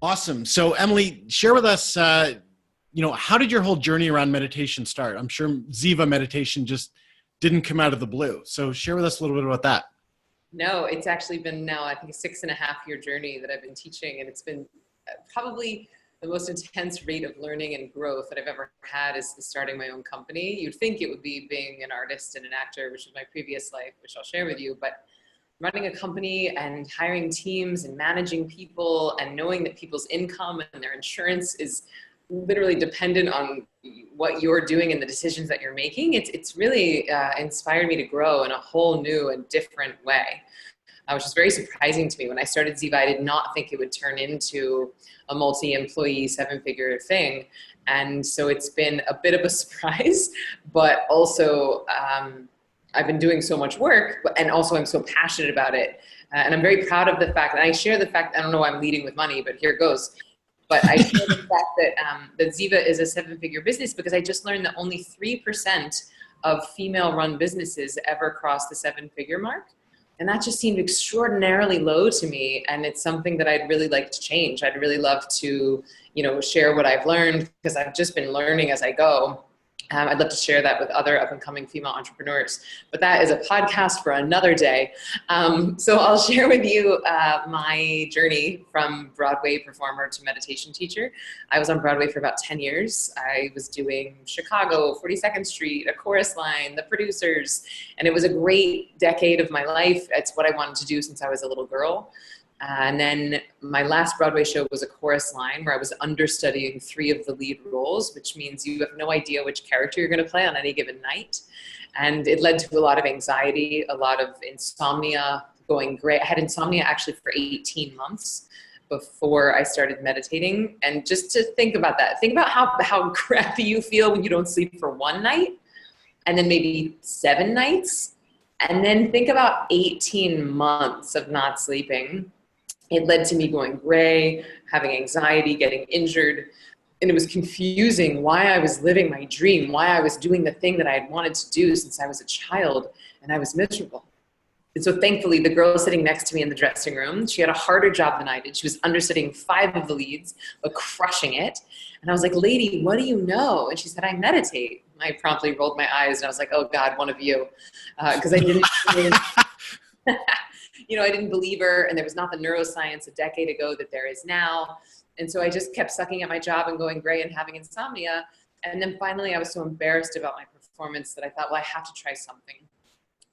Awesome. So Emily, share with us, how did your whole journey around meditation start? I'm sure Ziva meditation just didn't come out of the blue. So share with us a little bit about that. No, it's actually been now, I think, a 6.5 year journey that I've been teaching. And it's been probably the most intense rate of learning and growth that I've ever had is starting my own company. You'd think it would be being an artist and an actor, which is my previous life, which I'll share with you. But running a company and hiring teams and managing people and knowing that people's income and their insurance is literally dependent on what you're doing and the decisions that you're making, it's really inspired me to grow in a whole new and different way, which is very surprising to me. When I started Ziva, I did not think it would turn into a multi-employee 7-figure thing. And so it's been a bit of a surprise, but also I've been doing so much work, and also I'm so passionate about it. And I'm very proud of the fact, and I share the fact, I don't know why I'm leading with money, but here it goes. But I share the fact that Ziva is a 7-figure business because I just learned that only 3% of female-run businesses ever cross the 7-figure mark. And that just seemed extraordinarily low to me. And it's something that I'd really like to change. I'd really love to, share what I've learned, because I've just been learning as I go. I'd love to share that with other up-and-coming female entrepreneurs, but that is a podcast for another day. So I'll share with you my journey from Broadway performer to meditation teacher. I was on Broadway for about 10 years. I was doing Chicago, 42nd Street, A Chorus Line, The Producers, and it was a great decade of my life. It's what I wanted to do since I was a little girl. And then my last Broadway show was A Chorus Line, where I was understudying 3 of the lead roles, which means you have no idea which character you're going to play on any given night. And it led to a lot of anxiety, a lot of insomnia, going gray. I had insomnia actually for 18 months before I started meditating. And just to think about that, think about how crappy you feel when you don't sleep for one night, and then maybe 7 nights. And then think about 18 months of not sleeping. It led to me going gray, having anxiety, getting injured. And it was confusing why I was living my dream, why I was doing the thing that I had wanted to do since I was a child, and I was miserable. And so thankfully, the girl sitting next to me in the dressing room, she had a harder job than I did. She was understudying 5 of the leads, but crushing it. And I was like, lady, what do you know? And she said, I meditate. I promptly rolled my eyes and I was like, oh God, one of you. Because I didn't, I didn't believe her, and there was not the neuroscience a decade ago that there is now. And so I just kept sucking at my job and going gray and having insomnia. And then finally I was so embarrassed about my performance that I thought, well, I have to try something.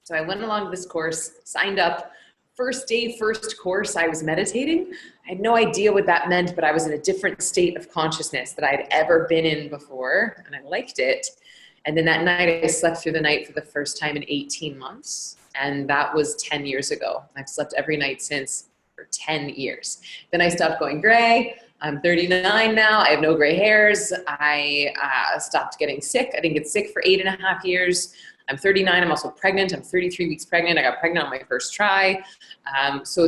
So I went along this course, signed up. First day, first course, I was meditating. I had no idea what that meant, but I was in a different state of consciousness that I had ever been in before, and I liked it. And then that night, I slept through the night for the first time in 18 months. And that was 10 years ago. I've slept every night since for 10 years. Then I stopped going gray. I'm 39 now. I have no gray hairs. I stopped getting sick. I didn't get sick for 8.5 years. I'm 39. I'm also pregnant. I'm 33 weeks pregnant. I got pregnant on my first try. So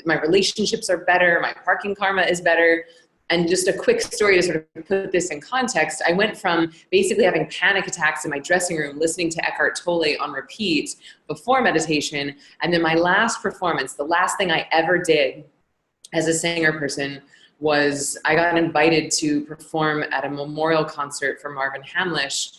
my relationships are better. My parking karma is better. And just a quick story to sort of put this in context, I went from basically having panic attacks in my dressing room, listening to Eckhart Tolle on repeat before meditation. And then my last performance, the last thing I ever did as a singer person, was I got invited to perform at a memorial concert for Marvin Hamlish.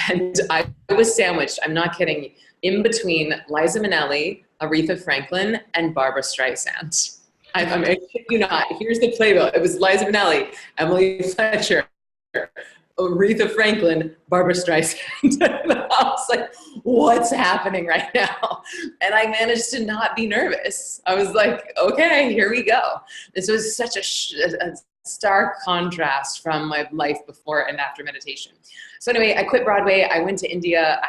And I was sandwiched, I'm not kidding, in between Liza Minnelli, Aretha Franklin, and Barbra Streisand. I kid you not. Here's the playbill. It was Liza Minnelli, Emily Fletcher, Aretha Franklin, Barbra Streisand. And I was like, what's happening right now? And I managed to not be nervous. I was like, okay, here we go. This was such a stark contrast from my life before and after meditation. So anyway, I quit Broadway. I went to India.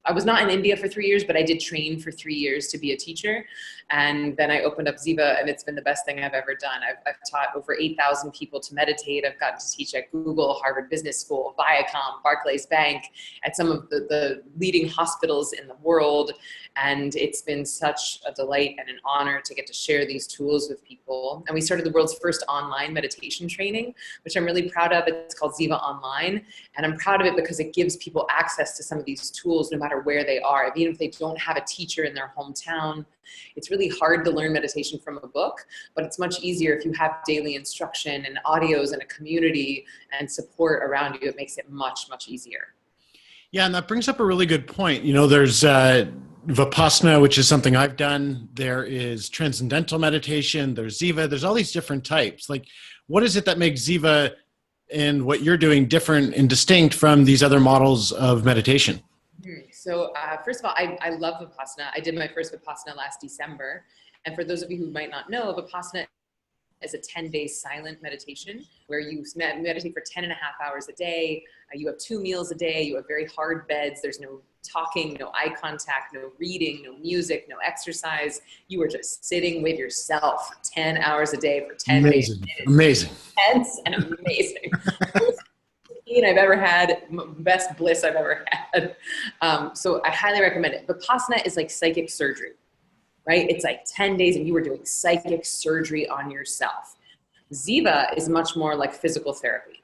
I was not in India for 3 years, but I did train for 3 years to be a teacher. And then I opened up Ziva, and it's been the best thing I've ever done. I've taught over 8,000 people to meditate. I've gotten to teach at Google, Harvard Business School, Viacom, Barclays Bank, at some of the leading hospitals in the world. And it's been such a delight and an honor to get to share these tools with people. And we started the world's first online meditation training, which I'm really proud of. It's called Ziva Online. And I'm proud of it because it gives people access to some of these tools, no matter matter where they are, even if they don't have a teacher in their hometown. It's really hard to learn meditation from a book, but it's much easier if you have daily instruction and audios and a community and support around you. It makes it much, much easier. Yeah, and that brings up a really good point. You know, there's Vipassana, which is something I've done. There is transcendental meditation. There's Ziva. There's all these different types. Like, what is it that makes Ziva and what you're doing different and distinct from these other models of meditation? So first of all, I love Vipassana. I did my first Vipassana last December. And for those of you who might not know, Vipassana is a 10-day silent meditation where you meditate for 10 and a half hours a day. You have 2 meals a day. You have very hard beds. There's no talking, no eye contact, no reading, no music, no exercise. You are just sitting with yourself 10 hours a day for 10 days. Amazing. Intense and amazing. I've ever had, best bliss I've ever had. So I highly recommend it. Vipassana is like psychic surgery, right? It's like 10 days and you are doing psychic surgery on yourself. Ziva is much more like physical therapy,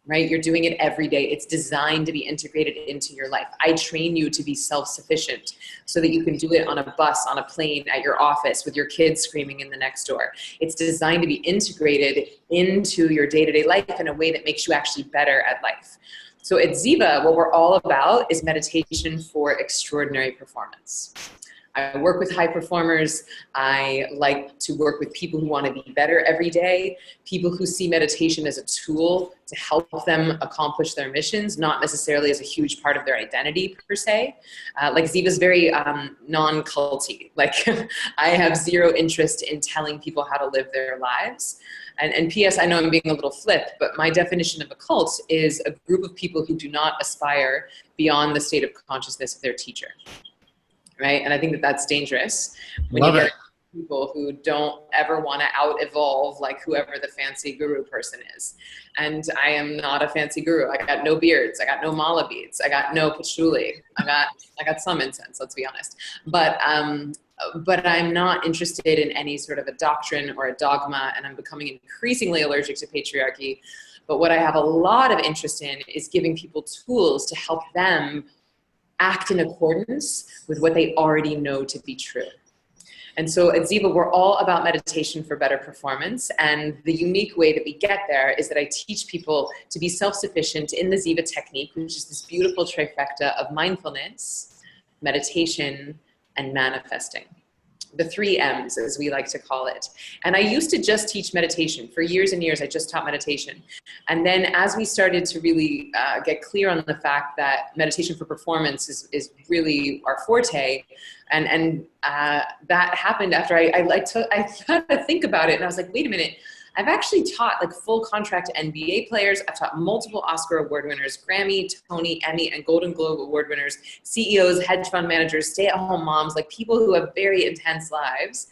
right? You're doing it every day. It's designed to be integrated into your life. I train you to be self-sufficient so that you can do it on a bus, on a plane, at your office with your kids screaming in the next door. It's designed to be integrated into your day-to-day life in a way that makes you actually better at life. So at Ziva, what we're all about is meditation for extraordinary performance. I work with high performers. I like to work with people who want to be better every day, people who see meditation as a tool to help them accomplish their missions, not necessarily as a huge part of their identity per se. Like Ziva is very non-culty. Like I have zero interest in telling people how to live their lives. And P.S., I know I'm being a little flip, but my definition of a cult is a group of people who do not aspire beyond the state of consciousness of their teacher. Right? And I think that that's dangerous when you get people who don't ever want to out-evolve like whoever the fancy guru person is. And I am not a fancy guru. I got no beards. I got no mala beads. I got no patchouli. I got some incense, let's be honest. But I'm not interested in any sort of a doctrine or a dogma, and I'm becoming increasingly allergic to patriarchy. But what I have a lot of interest in is giving people tools to help them act in accordance with what they already know to be true. And so at Ziva, we're all about meditation for better performance. And the unique way that we get there is that I teach people to be self-sufficient in the Ziva technique, which is this beautiful trifecta of mindfulness, meditation, and manifesting. The 3 M's, as we like to call it. And I used to just teach meditation. For years and years, I just taught meditation. And then as we started to really get clear on the fact that meditation for performance is really our forte, and that happened after I had to think about it, and I was like, wait a minute, I've actually taught like full contract NBA players. I've taught multiple Oscar award winners, Grammy, Tony, Emmy, and Golden Globe award winners, CEOs, hedge fund managers, stay-at-home moms, like people who have very intense lives.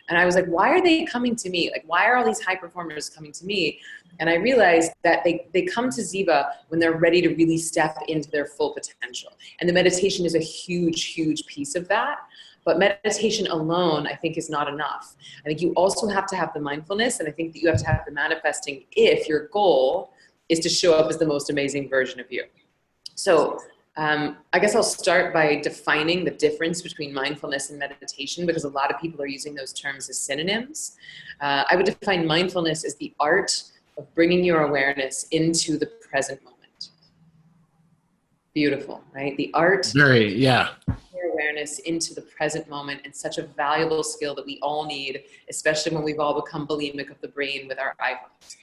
And I was like, why are they coming to me? Like, why are all these high performers coming to me? And I realized that they come to Ziva when they're ready to really step into their full potential. And the meditation is a huge, huge piece of that. But meditation alone, I think, is not enough. I think you also have to have the mindfulness, and I think that you have to have the manifesting if your goal is to show up as the most amazing version of you. So I guess I'll start by defining the difference between mindfulness and meditation, because a lot of people are using those terms as synonyms. I would define mindfulness as the art of bringing your awareness into the present moment. Beautiful, right? The art. Very, yeah. Awareness into the present moment, and such a valuable skill that we all need, especially when we've all become bulimic of the brain with our iPhones.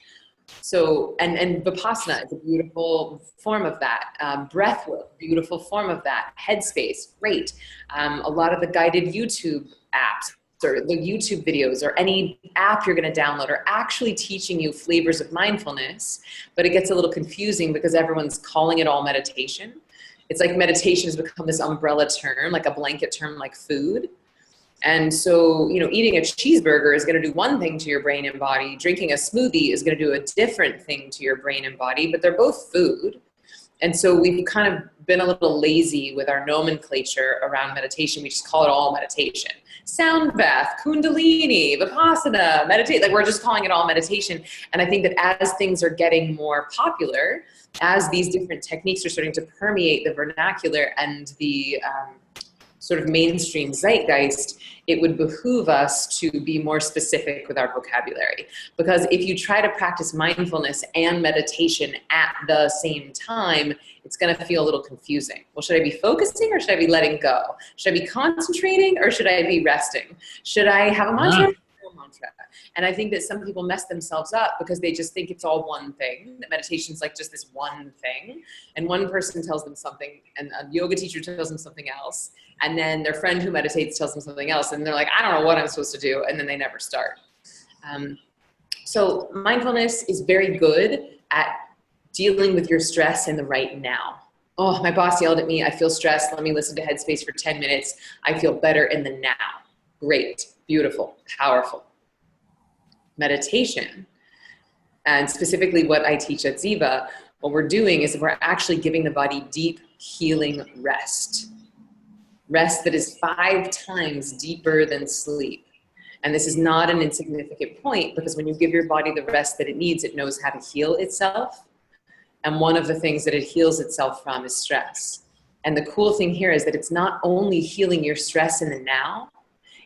So, and Vipassana is a beautiful form of that. Breathwork, beautiful form of that. Headspace, great. A lot of the guided YouTube apps or the YouTube videos or any app you're going to download are actually teaching you flavors of mindfulness, but it gets a little confusing because everyone's calling it all meditation. It's like meditation has become this umbrella term, like a blanket term like food. And so, you know, eating a cheeseburger is going to do one thing to your brain and body. Drinking a smoothie is going to do a different thing to your brain and body, but they're both food. And so we've kind of been a little lazy with our nomenclature around meditation. We just call it all meditation. Sound bath, kundalini, vipassana, meditate. Like we're just calling it all meditation. And I think that as things are getting more popular, as these different techniques are starting to permeate the vernacular and the sort of mainstream zeitgeist, it would behoove us to be more specific with our vocabulary. Because if you try to practice mindfulness and meditation at the same time, it's going to feel a little confusing. Well, should I be focusing or should I be letting go? Should I be concentrating or should I be resting? Should I have a mantra? Mantra. And I think that some people mess themselves up because they just think it's all one thing, that meditation is like just this one thing. And one person tells them something and a yoga teacher tells them something else. And then their friend who meditates tells them something else. And they're like, I don't know what I'm supposed to do. And then they never start. So mindfulness is very good at dealing with your stress in the right now. Oh, my boss yelled at me. I feel stressed. Let me listen to Headspace for 10 minutes. I feel better in the now. Great, beautiful, powerful. Meditation, and specifically what I teach at Ziva, what we're doing is we're actually giving the body deep healing rest. Rest that is 5 times deeper than sleep. And this is not an insignificant point because when you give your body the rest that it needs, it knows how to heal itself. And one of the things that it heals itself from is stress. And the cool thing here is that it's not only healing your stress in the now,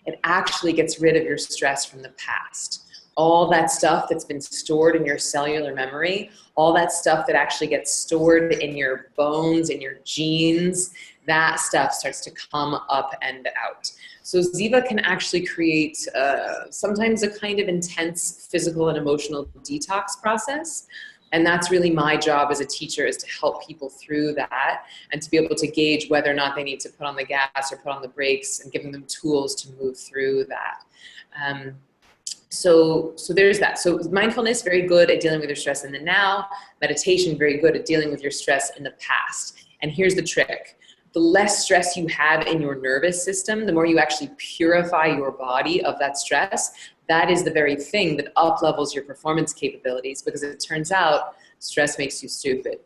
it actually gets rid of your stress from the past. All that stuff that's been stored in your cellular memory, all that stuff that actually gets stored in your bones, in your genes, that stuff starts to come up and out. So Ziva can actually create sometimes a kind of intense physical and emotional detox process. And that's really my job as a teacher, is to help people through that and to be able to gauge whether or not they need to put on the gas or put on the brakes, and giving them tools to move through that. So there's that. So mindfulness, very good at dealing with your stress in the now. Meditation, very good at dealing with your stress in the past. And here's the trick. The less stress you have in your nervous system, the more you actually purify your body of that stress. That is the very thing that up-levels your performance capabilities, because it turns out stress makes you stupid.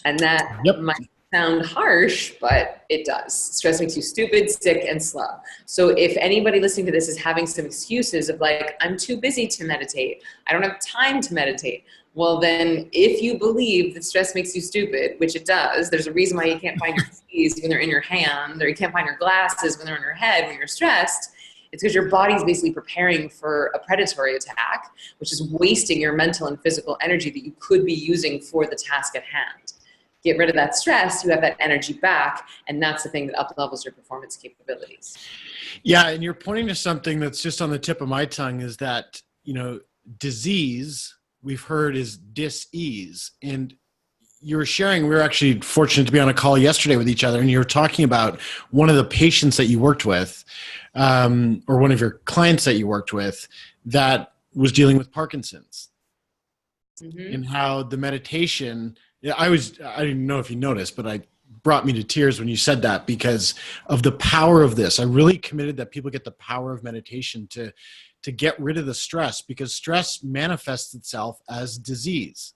And that might sound harsh, but it does. Stress makes you stupid, sick, and slow. So if anybody listening to this is having some excuses of like, I'm too busy to meditate, I don't have time to meditate, well then, if you believe that stress makes you stupid, which it does, there's a reason why you can't find your keys when they're in your hand, or you can't find your glasses when they're in your head when you're stressed. It's because your body's basically preparing for a predatory attack, which is wasting your mental and physical energy that you could be using for the task at hand. Get rid of that stress, you have that energy back, and that's the thing that up-levels your performance capabilities. Yeah, and you're pointing to something that's just on the tip of my tongue, is that, disease, we've heard, is dis-ease. And you were sharing, we were actually fortunate to be on a call yesterday with each other, and you were talking about one of the patients that you worked with, or one of your clients that you worked with, that was dealing with Parkinson's. Mm-hmm. And how the meditation, I didn't know if you noticed, but it brought me to tears when you said that, because of the power of this. I really committed that people get the power of meditation to get rid of the stress, because stress manifests itself as disease.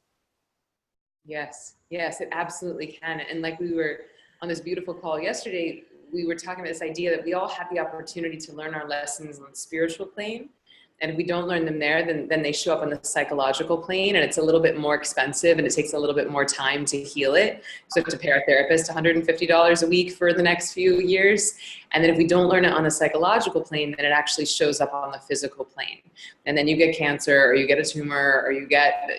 Yes, it absolutely can. And like we were on this beautiful call yesterday, we were talking about this idea that we all have the opportunity to learn our lessons on the spiritual plane. And if we don't learn them there, then they show up on the psychological plane, and it's a little bit more expensive, and it takes a little bit more time to heal it. So you have to pay our therapist $150 a week for the next few years. And then if we don't learn it on the psychological plane, then it actually shows up on the physical plane. And then you get cancer, or you get a tumor, or you get,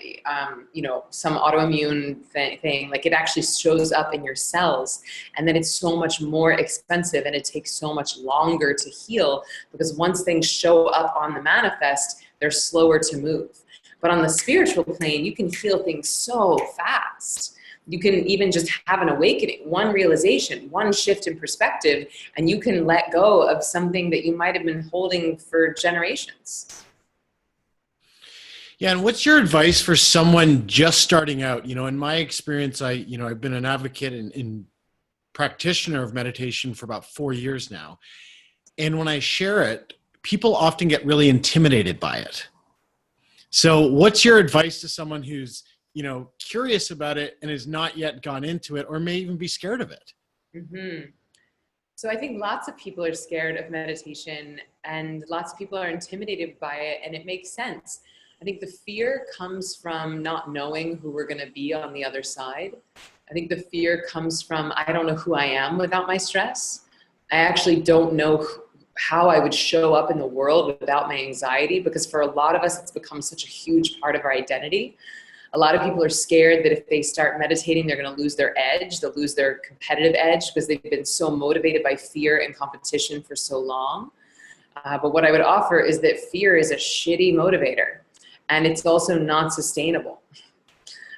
some autoimmune thing. Like, it actually shows up in your cells. And then it's so much more expensive, and it takes so much longer to heal, because once things show up on the manifest, they're slower to move. But on the spiritual plane, you can heal things so fast. You can even just have an awakening, one realization, one shift in perspective, and you can let go of something that you might have been holding for generations. Yeah, and what's your advice for someone just starting out? In my experience, I've been an advocate and practitioner of meditation for about 4 years now. And when I share it, people often get really intimidated by it. So what's your advice to someone who's curious about it and has not yet gone into it, or may even be scared of it? Mm-hmm. So I think lots of people are scared of meditation, and lots of people are intimidated by it, and it makes sense. I think the fear comes from not knowing who we're going to be on the other side. I think the fear comes from, I don't know who I am without my stress. I actually don't know how I would show up in the world without my anxiety, because for a lot of us, it's become such a huge part of our identity. A lot of people are scared that if they start meditating, they're going to lose their edge. They'll lose their competitive edge because they've been so motivated by fear and competition for so long. But what I would offer is that fear is a shitty motivator, and it's also not sustainable,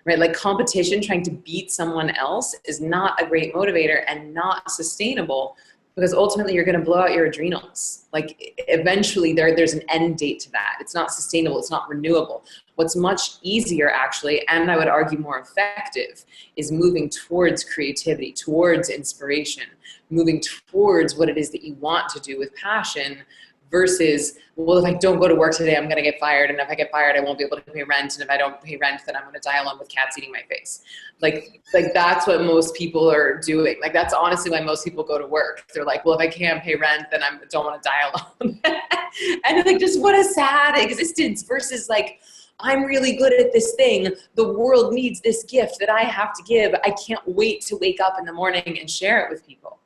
right? Like competition, trying to beat someone else, is not a great motivator and not sustainable, because ultimately you're going to blow out your adrenals. Like eventually there's an end date to that. It's not sustainable. It's not renewable. What's much easier actually, and I would argue more effective, is moving towards creativity, towards inspiration, moving towards what it is that you want to do with passion, versus, well, if I don't go to work today, I'm going to get fired. And if I get fired, I won't be able to pay rent. And if I don't pay rent, then I'm going to die alone with cats eating my face. Like that's what most people are doing. Like, that's honestly why most people go to work. They're like, well, if I can't pay rent, then I don't want to die alone. And like, just what a sad existence, versus like, I'm really good at this thing. The world needs this gift that I have to give. I can't wait to wake up in the morning and share it with people.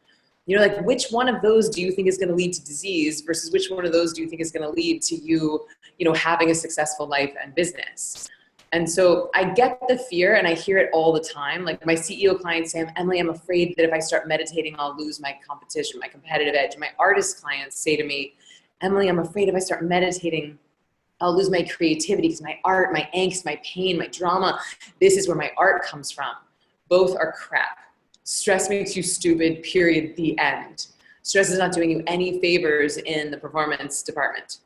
Like, which one of those do you think is going to lead to disease, versus which one of those do you think is going to lead to you, having a successful life and business? And so I get the fear, and I hear it all the time. Like, my CEO clients say, Emily, I'm afraid that if I start meditating, I'll lose my competition, my competitive edge. My artist clients say to me, Emily, I'm afraid if I start meditating, I'll lose my creativity, because my art, my angst, my pain, my drama, this is where my art comes from. Both are crap. Stress makes you stupid, period, the end. Stress is not doing you any favors in the performance department.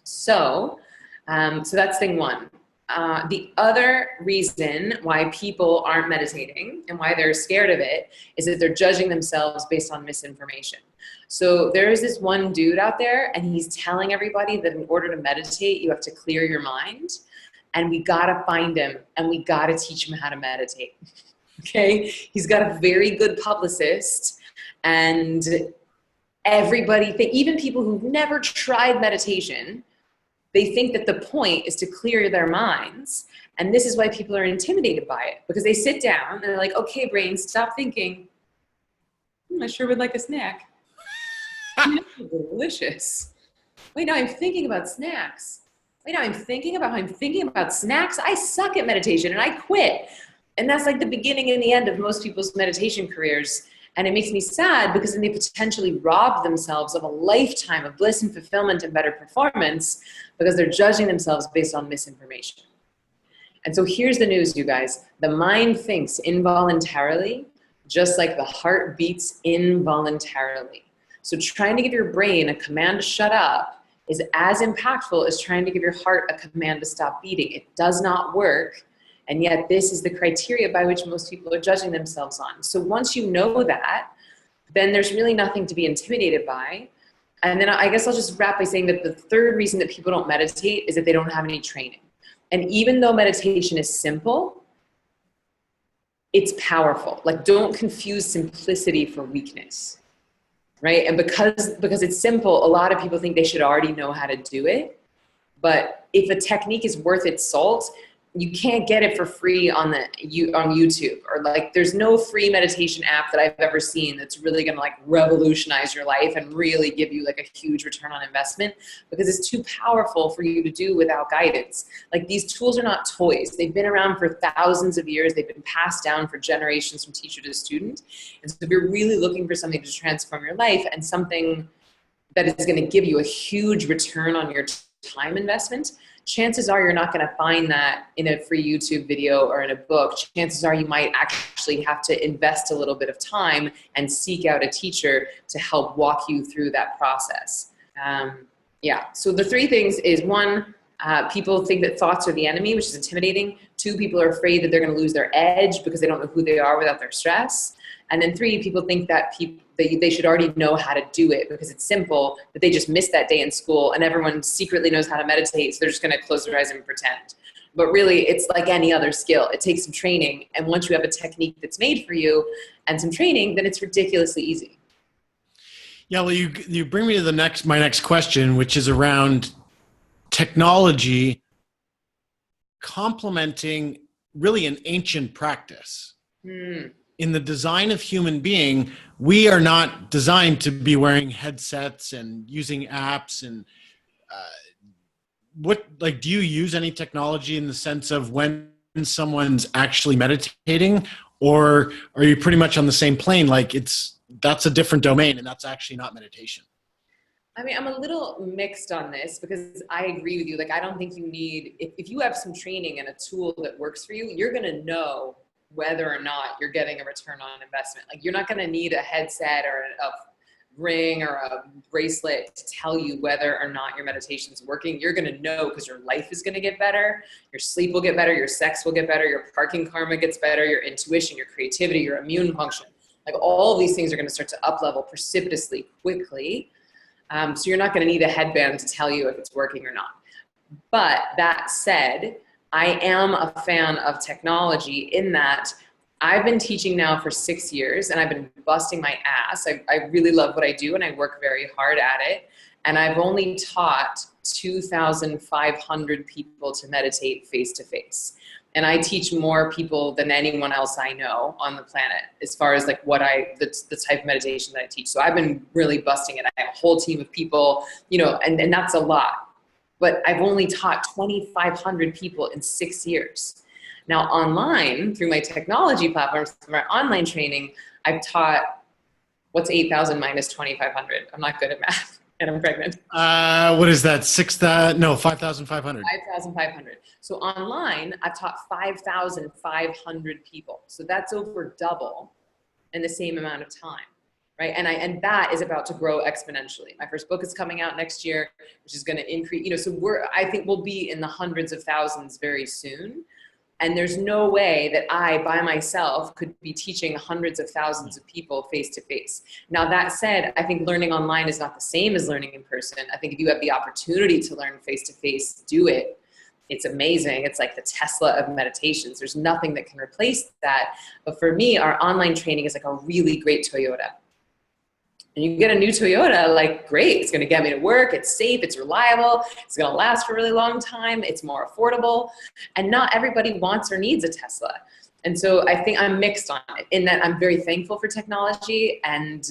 So that's thing one. The other reason why people aren't meditating and why they're scared of it is that they're judging themselves based on misinformation. So there is this one dude out there, and he's telling everybody that in order to meditate, you have to clear your mind, and we gotta find him, and we gotta teach him how to meditate. Okay, he's got a very good publicist, and everybody even people who've never tried meditation, they think that the point is to clear their minds. And this is why people are intimidated by it, because they sit down and they're like, okay, brain, stop thinking. I sure would like a snack. Delicious. Wait, now I'm thinking about snacks. Wait, now I'm thinking about snacks. I suck at meditation and I quit. And that's like the beginning and the end of most people's meditation careers. And it makes me sad, because then they potentially rob themselves of a lifetime of bliss and fulfillment and better performance, because they're judging themselves based on misinformation. And so here's the news, you guys. The mind thinks involuntarily, just like the heart beats involuntarily. So trying to give your brain a command to shut up is as impactful as trying to give your heart a command to stop beating. It does not work. And yet this is the criteria by which most people are judging themselves on. So once you know that, then there's really nothing to be intimidated by. And then I guess I'll just wrap by saying that the third reason that people don't meditate is that they don't have any training. And even though meditation is simple, it's powerful. Like, don't confuse simplicity for weakness, right? And because it's simple, a lot of people think they should already know how to do it. But if a technique is worth its salt, you can't get it for free on YouTube, or like, there's no free meditation app that I've ever seen that's really going to like revolutionize your life and really give you like a huge return on investment, because it's too powerful for you to do without guidance. Like, these tools are not toys. They've been around for thousands of years. They've been passed down for generations from teacher to student. And so if you're really looking for something to transform your life and something that is going to give you a huge return on your time investment, chances are you're not going to find that in a free YouTube video or in a book. Chances are you might actually have to invest a little bit of time and seek out a teacher to help walk you through that process. So the three things is, one, people think that thoughts are the enemy, which is intimidating. Two, people are afraid that they're going to lose their edge because they don't know who they are without their stress. And then three, people think that they should already know how to do it because it's simple, that they just missed that day in school and everyone secretly knows how to meditate, so they're just going to close their eyes and pretend. But really, it's like any other skill. It takes some training. And once you have a technique that's made for you and some training, then it's ridiculously easy. Yeah, well, you bring me to my next question, which is around technology complementing really an ancient practice. In the design of human being, we are not designed to be wearing headsets and using apps. And do you use any technology in the sense of when someone's actually meditating, or are you pretty much on the same plane? Like that's a different domain and that's actually not meditation. I mean, I'm a little mixed on this because I agree with you. Like, I don't think you need, if you have some training and a tool that works for you, you're going to know whether or not you're getting a return on investment. Like, you're not going to need a headset or a ring or a bracelet to tell you whether or not your meditation is working. You're going to know because your life is going to get better. Your sleep will get better. Your sex will get better. Your parking karma gets better. Your intuition, your creativity, your immune function. Like, all of these things are going to start to up level precipitously quickly. So you're not going to need a headband to tell you if it's working or not. But that said, I am a fan of technology in that I've been teaching now for 6 years and I've been busting my ass. I really love what I do and I work very hard at it. And I've only taught 2,500 people to meditate face to face. And I teach more people than anyone else I know on the planet as far as like the type of meditation that I teach. So I've been really busting it. I have a whole team of people, and that's a lot. But I've only taught 2,500 people in 6 years. Now online, through my technology platforms, through my online training, I've taught, what's 8,000 minus 2,500? I'm not good at math. And I'm pregnant. What is that? 5,500. 5,500. So online, I've taught 5,500 people. So that's over double in the same amount of time, right? And that is about to grow exponentially. My first book is coming out next year, which is going to increase. So I think we'll be in the hundreds of thousands very soon. And there's no way that I, by myself, could be teaching hundreds of thousands of people face to face. Now, that said, I think learning online is not the same as learning in person. I think if you have the opportunity to learn face to face, do it. It's amazing. It's like the Tesla of meditations. There's nothing that can replace that. But for me, our online training is like a really great Toyota. And you get a new Toyota, like, great, it's gonna get me to work, it's safe, it's reliable, it's gonna last for a really long time, it's more affordable, and not everybody wants or needs a Tesla. And so I think I'm mixed on it, in that I'm very thankful for technology and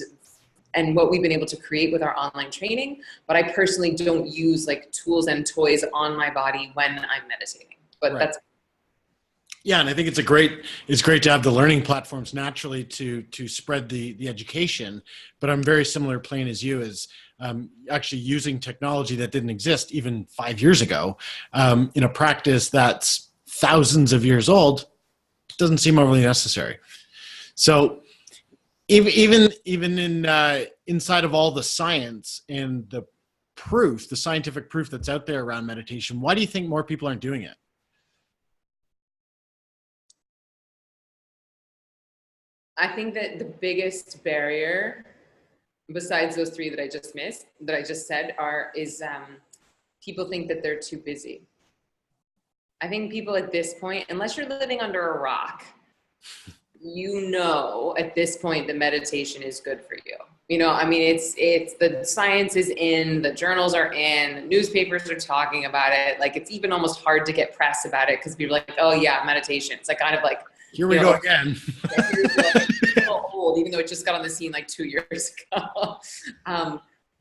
what we've been able to create with our online training, but I personally don't use like tools and toys on my body when I'm meditating. But right. That's yeah, and I think it's great to have the learning platforms naturally to spread the education. But I'm very similar plane as you, is actually using technology that didn't exist even 5 years ago in a practice that's thousands of years old doesn't seem overly necessary. So even in inside of all the science and the scientific proof that's out there around meditation, why do you think more people aren't doing it? I think that the biggest barrier, besides those three that I just said, is people think that they're too busy. I think people at this point, unless you're living under a rock, at this point that meditation is good for you. I mean, it's the science is in, the journals are in, newspapers are talking about it. Like, it's even almost hard to get press about it because people are like, oh yeah, meditation. It's like kind of like, here we go again. So old, even though it just got on the scene like 2 years ago.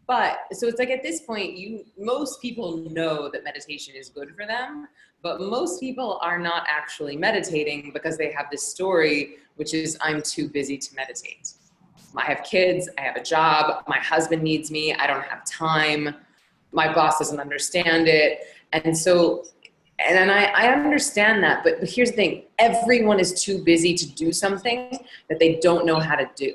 But so it's like at this point, most people know that meditation is good for them, but most people are not actually meditating because they have this story, which is, I'm too busy to meditate. I have kids, I have a job, my husband needs me, I don't have time, my boss doesn't understand it. And I understand that, but here's the thing, everyone is too busy to do something that they don't know how to do.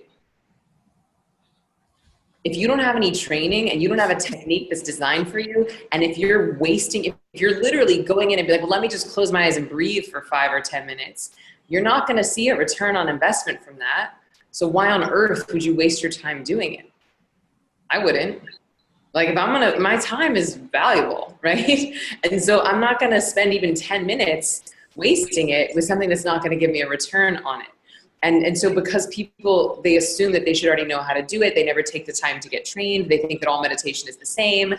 If you don't have any training and you don't have a technique that's designed for you, and if you're literally going in and be like, well, let me just close my eyes and breathe for 5 or 10 minutes, you're not gonna see a return on investment from that. So why on earth would you waste your time doing it? I wouldn't. Like if my time is valuable, right? And so I'm not gonna spend even 10 minutes wasting it with something that's not gonna give me a return on it. And so because people, they assume that they should already know how to do it, they never take the time to get trained, they think that all meditation is the same,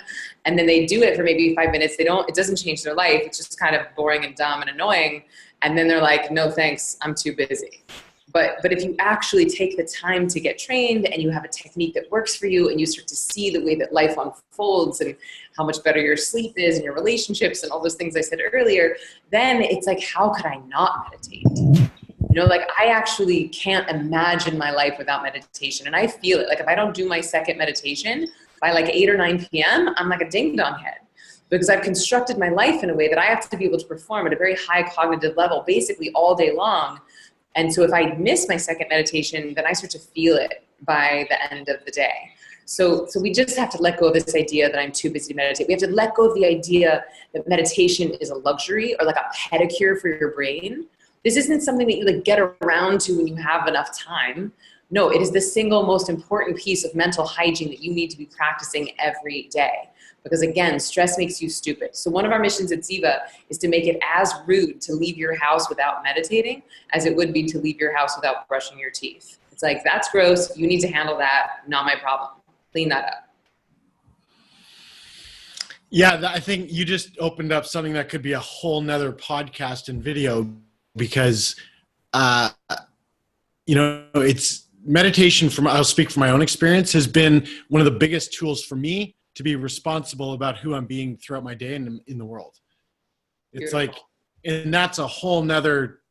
and then they do it for maybe 5 minutes, it doesn't change their life, it's just kind of boring and dumb and annoying, and then they're like, no thanks, I'm too busy. But if you actually take the time to get trained and you have a technique that works for you and you start to see the way that life unfolds and how much better your sleep is and your relationships and all those things I said earlier, then it's like, how could I not meditate? You know, like I actually can't imagine my life without meditation. And I feel it. Like if I don't do my second meditation by like 8 or 9 p.m., I'm like a ding dong head. Because I've constructed my life in a way that I have to be able to perform at a very high cognitive level, basically all day long. And so if I miss my second meditation, then I start to feel it by the end of the day. So we just have to let go of this idea that I'm too busy to meditate. We have to let go of the idea that meditation is a luxury or like a pedicure for your brain. This isn't something that you like get around to when you have enough time. No, it is the single most important piece of mental hygiene that you need to be practicing every day. Because again, stress makes you stupid. So one of our missions at Ziva is to make it as rude to leave your house without meditating as it would be to leave your house without brushing your teeth. It's like, that's gross. You need to handle that. Not my problem. Clean that up. Yeah, I think you just opened up something that could be a whole nother podcast and video because, it's meditation I'll speak from my own experience, has been one of the biggest tools for me to be responsible about who I'm being throughout my day and in the world. It's like, and that's a whole nother,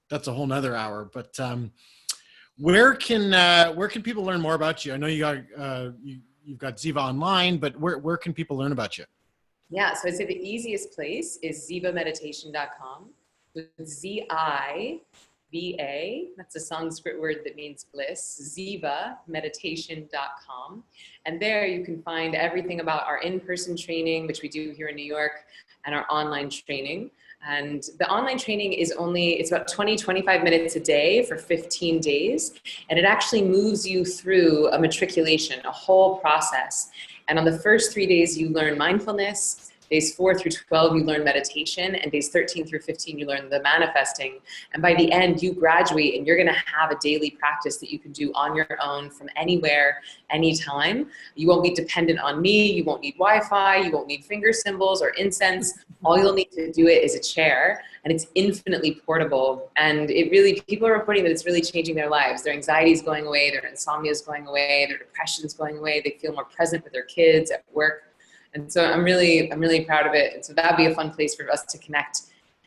that's a whole nother hour, but, where can people learn more about you? I know you've got Ziva online, but where can people learn about you? Yeah, so I'd say the easiest place is zivameditation.com. Z-I-V-A, that's a Sanskrit word that means bliss, zivameditation.com. And there you can find everything about our in-person training, which we do here in New York, and our online training. And the online training it's about 25 minutes a day for 15 days. And it actually moves you through a matriculation, a whole process. And on the first 3 days, you learn mindfulness. Days 4 through 12, you learn meditation, and days 13 through 15, you learn the manifesting. And by the end, you graduate, and you're going to have a daily practice that you can do on your own from anywhere, anytime. You won't be dependent on me. You won't need Wi-Fi. You won't need finger symbols or incense. All you'll need to do it is a chair, and it's infinitely portable. And people are reporting that it's really changing their lives. Their anxiety is going away. Their insomnia is going away. Their depression is going away. They feel more present with their kids at work. And so I'm really proud of it. And so that'd be a fun place for us to connect.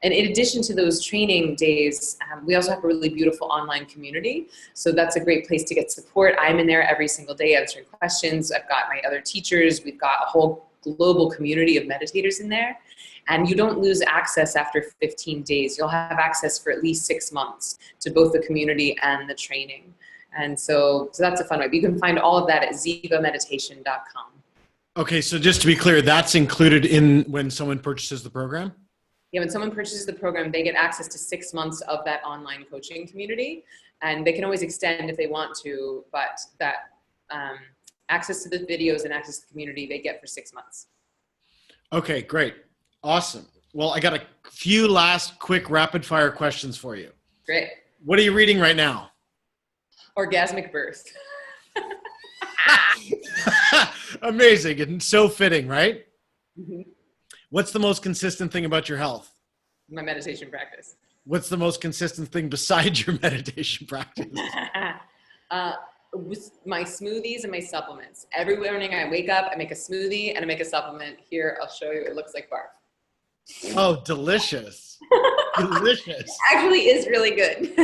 And in addition to those training days, we also have a really beautiful online community. So that's a great place to get support. I'm in there every single day answering questions. I've got my other teachers. We've got a whole global community of meditators in there. And you don't lose access after 15 days. You'll have access for at least 6 months to both the community and the training. And so that's a fun way. You can find all of that at zivameditation.com. Okay, so just to be clear, that's included in when someone purchases the program? Yeah, when someone purchases the program, they get access to 6 months of that online coaching community, and they can always extend if they want to, but that access to the videos and access to the community they get for 6 months. Okay, great. Awesome. Well, I got a few last quick rapid fire questions for you. Great. What are you reading right now? Orgasmic Birth. Amazing and so fitting, right? Mm-hmm. What's the most consistent thing about your health? My meditation practice. What's the most consistent thing besides your meditation practice? With my smoothies and my supplements. Every morning I wake up, I make a smoothie and I make a supplement. Here, I'll show you. It looks like barf. Oh, delicious. Delicious. Actually is really good.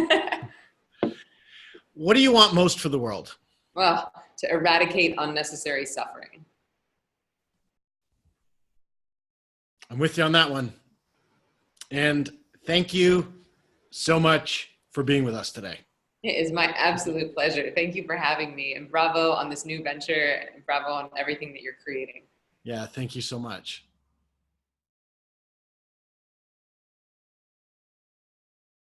What do you want most for the world? Well, to eradicate unnecessary suffering. I'm with you on that one. And thank you so much for being with us today. It is my absolute pleasure. Thank you for having me, and bravo on this new venture, and bravo on everything that you're creating. Yeah, thank you so much.